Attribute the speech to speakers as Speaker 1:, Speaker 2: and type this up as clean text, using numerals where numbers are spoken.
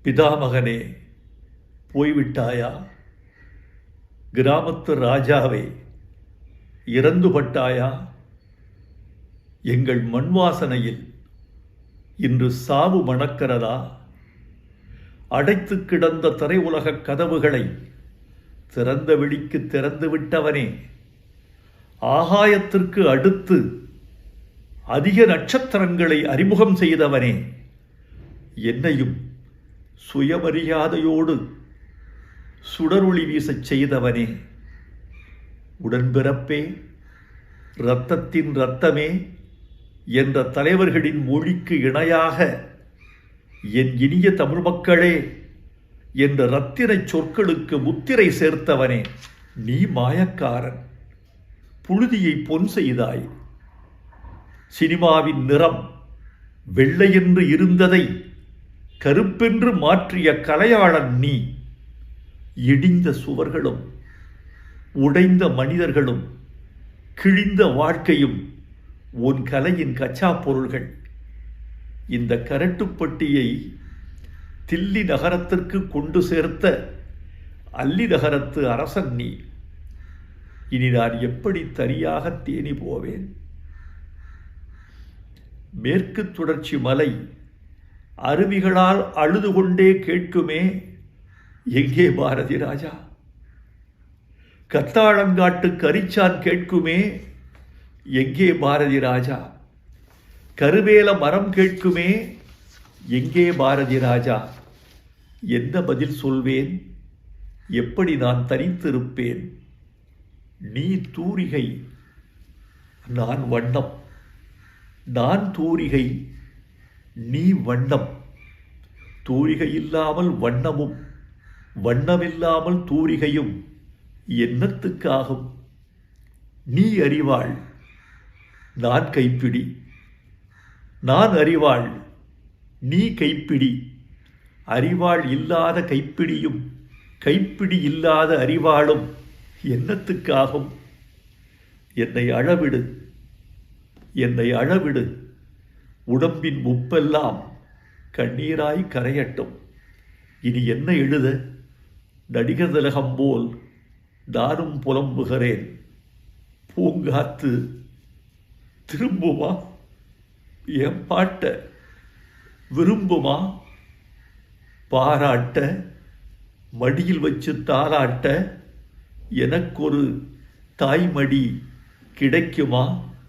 Speaker 1: பிதாமகனே, போய்விட்டாயா? கிராமத்து ராஜாவே, இறந்துபட்டாயா? எங்கள் மண் வாசனையில் இன்று சாவு மணக்கிறதா? அடைத்து கிடந்த திரை உலகக் கதவுகளை திறந்த வெளிக்கு திறந்து விட்டவனே, ஆகாயத்திற்கு அடுத்து அதிக நட்சத்திரங்களை அறிமுகம் செய்தவனே, என்னையும் சுயமரியாதையோடு சுடரொளி வீசச் செய்தவனே, உடன்பிறப்பே, இரத்தத்தின் இரத்தமே என்ற தலைவர்களின் மொழிக்கு இணையாக என் இனிய தமிழ் மக்களே என்ற இரத்தின சொற்களுக்கு முத்திரை சேர்த்தவனே, நீ மாயக்காரன். புழுதியை பொன் செய்தாய். சினிமாவின் நிறம் வெள்ளையென்று இருந்ததை கருப்பென்று மாற்றிய கலையாளன் நீ. இடிந்த சுவர்களும் உடைந்த மனிதர்களும் கிழிந்த வாழ்க்கையும் உன் கலையின் கச்சா பொருள்கள். இந்த கரட்டுப்பட்டியை தில்லி நகரத்திற்கு கொண்டு சேர்த்த அல்லி நகரத்து அரசன் நீ. இனி நான் எப்படி தனியாக தேனி போவேன்? மேற்கு தொடர்ச்சி மலை அருவிகளால் அழுது கொண்டே கேட்குமே, எங்கே பாரதி ராஜா? கத்தாழங்காட்டு கரிச்சான் கேட்குமே, எங்கே பாரதி ராஜா? கருவேல மரம் கேட்குமே, எங்கே பாரதி ராஜா? என்ன பதில் சொல்வேன்? எப்படி நான் தனித்திருப்பேன்? நீ தூரிகை, நான் வண்ணம். நான் தூரிகை, நீ வண்ணம். தூரிகை இல்லாமல் வண்ணமும், வண்ணமில்லாமல் தூரிகையும் என்னத்துக்காகும்? நீ அறிவாள், நான் கைப்பிடி. நான் அறிவாள், நீ கைப்பிடி. அறிவாள் இல்லாத கைப்பிடியும் கைப்பிடி இல்லாத அறிவாளும் என்னத்துக்காகும்? என்னை அழவிடு, என்னை அழவிடு. உடம்பின் உப்பெல்லாம் கண்ணீராய் கரையட்டும். இனி என்ன எழுத? நடிகர் திலகம் போல் நானும் புலம்புகிறேன். பூங்காத்து திரும்புமா? என் பாட்ட விரும்புமா? பாராட்ட, மடியில் வச்சு தாராட்ட எனக்கொரு தாய்மடி கிடைக்குமா?